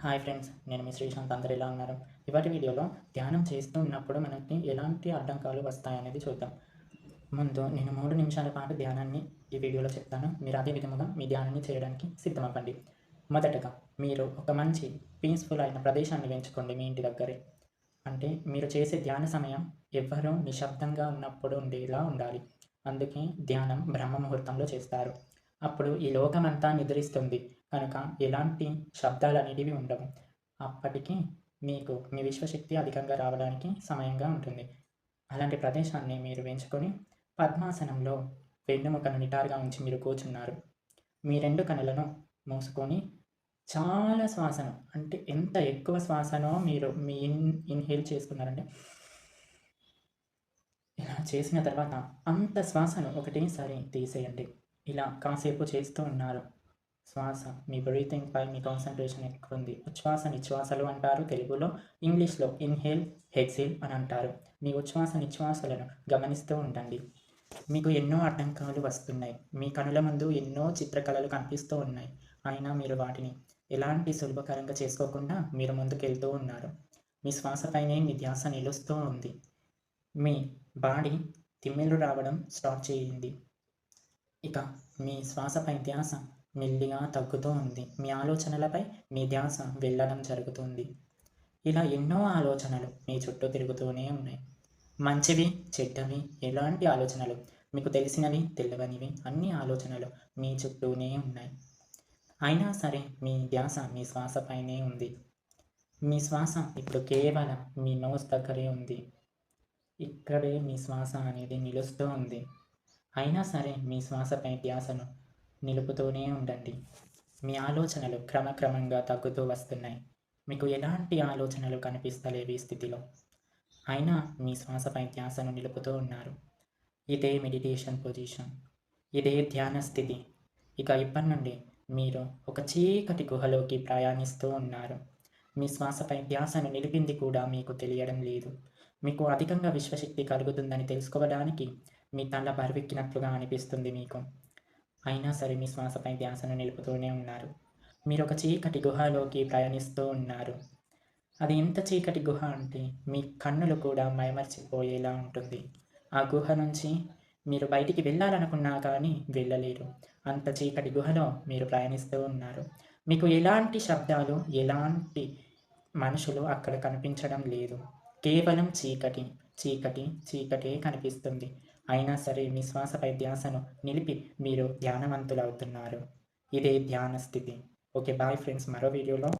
Hi friends, నేను మీ శ్రీశాంత్. అందరు ఎలా ఉన్నారు? ఇవాటి వీడియోలో ధ్యానం చేస్తూ ఉన్నప్పుడు మనకి ఎలాంటి అడ్డంకాలు వస్తాయనేది చూద్దాం. ముందు నేను 3 నిమిషాల పాటు ధ్యానాన్ని ఈ వీడియోలో చెప్తాను. మీరు అదే విధముగా మీ ధ్యానాన్ని చేయడానికి సిద్ధమవ్వండి. మొదటగా మీరు ఒక మంచి పీస్‌ఫుల్ అయిన ప్రదేశాన్ని ఎంచుకోండి మీ ఇంటి దగ్గరే. అంటే మీరు చేసే ధ్యాన సమయం ఎవ్వరూ నిశ్శబ్దంగా ఉన్నప్పుడు ఉండేలా ఉండాలి. అందుకే ధ్యానం బ్రహ్మ ముహూర్తంలో చేస్తారు. అప్పుడు ఈ లోకమంతా నిద్రిస్తుంది కనుక ఎలాంటి శబ్దాలనేటివి ఉండవు. అప్పటికి మీకు మీ విశ్వశక్తి అధికంగా రావడానికి సమయంగా ఉంటుంది. అలాంటి ప్రదేశాన్ని మీరు ఎంచుకొని పద్మాసనంలో వెన్నెముకను నిటారుగా ఉంచి మీరు కూర్చున్నారు. మీ 2 కనులను మూసుకొని చాలా శ్వాసను, అంటే ఎంత ఎక్కువ శ్వాసనో మీరు మీ ఇన్‌హేల్ చేసుకున్నారంటే ఇలా చేసిన తర్వాత అంత శ్వాసను ఒకటేసారి తీసేయండి. ఇలా కాసేపు చేస్తూ ఉన్నారు. శ్వాస, మీ బ్రీతింగ్‌పై మీ కాన్సంట్రేషన్ ఎక్కడుంది? ఉచ్ఛ్వాస, నిశ్వాసలు అంటారు తెలుగులో. ఇంగ్లీష్‌లో ఇన్‌హేల్, ఎక్స్‌హేల్ అని అంటారు. మీ ఉచ్ఛ్వాస, నిశ్వాసలను గమనిస్తూ ఉండండి. మీకు ఎన్నో అడ్డంకాలు వస్తున్నాయి. మీ కనుల ముందు ఎన్నో చిత్రకళలు కనిపిస్తూ ఉన్నాయి. అయినా మీరు వాటిని ఎలాంటి సులభకరంగా చేసుకోకుండా మీరు ముందుకెళ్తూ ఉన్నారు. మీ శ్వాసపైనే మీ ధ్యాస నిలుస్తూ ఉంది. మీ బాడీ తిమ్మెర్లు రావడం స్టార్ట్ చేయండి. ఇక మీ శ్వాసపై ధ్యాస మెల్లిగా తగ్గుతూ ఉంది. మీ ఆలోచనలపై మీ ధ్యాస వెళ్ళడం జరుగుతుంది. ఇలా ఎన్నో ఆలోచనలు మీ చుట్టూ తిరుగుతూనే ఉన్నాయి. మంచివి, చెడ్డవి, ఎలాంటి ఆలోచనలు, మీకు తెలిసినవి, తెలవనివి అన్ని ఆలోచనలు మీ చుట్టూనే ఉన్నాయి. అయినా సరే మీ ధ్యాస మీ శ్వాసపైనే ఉంది. మీ శ్వాస ఇప్పుడు కేవలం మీ నోస్ దగ్గరే ఉంది. ఇక్కడే మీ శ్వాస అనేది నిలుస్తూ ఉంది. అయినా సరే మీ శ్వాసపై ధ్యాసను నిలుపుతూనే ఉండండి. మీ ఆలోచనలు క్రమక్రమంగా తగ్గుతూ వస్తున్నాయి. మీకు ఎలాంటి ఆలోచనలు కనిపిస్తలేవు ఈ స్థితిలో. అయినా మీ శ్వాసపై ధ్యాసను నిలుపుతూ ఉన్నారు. ఇదే మెడిటేషన్ పొజిషన్. ఇదే ధ్యాన స్థితి. ఇక ఇప్పటి నుండి మీరు ఒక చీకటి గుహలోకి ప్రయాణిస్తూ ఉన్నారు. మీ శ్వాసపై ధ్యాసను నిలిపింది కూడా మీకు తెలియడం లేదు. మీకు అధికంగా విశ్వశక్తి కలుగుతుందని తెలుసుకోవడానికి మీ తల బరువెక్కినట్లుగా అనిపిస్తుంది మీకు. అయినా సరే మీ శ్వాసపై ధ్యాసను నిలుపుతూనే ఉన్నారు. మీరు ఒక చీకటి గుహలోకి ప్రయాణిస్తూ ఉన్నారు. అది ఎంత చీకటి గుహ అంటే మీ కన్నులు కూడా మైమర్చిపోయేలా ఉంటుంది. ఆ గుహ నుంచి మీరు బయటికి వెళ్ళాలనుకున్నా కానీ వెళ్ళలేరు. అంత చీకటి గుహలో మీరు ప్రయాణిస్తూ ఉన్నారు. మీకు ఎలాంటి శబ్దాలు, ఎలాంటి మనుషులు అక్కడ కనిపించడం లేదు. కేవలం చీకటి, చీకటి, చీకటే కనిపిస్తుంది. అయినా సరే మీ శ్వాసపై ధ్యాసను నిలిపి మీరు ధ్యానవంతులవుతున్నారు. ఇదే ధ్యాన స్థితి. Okay, bye friends. మరో వీడియోలో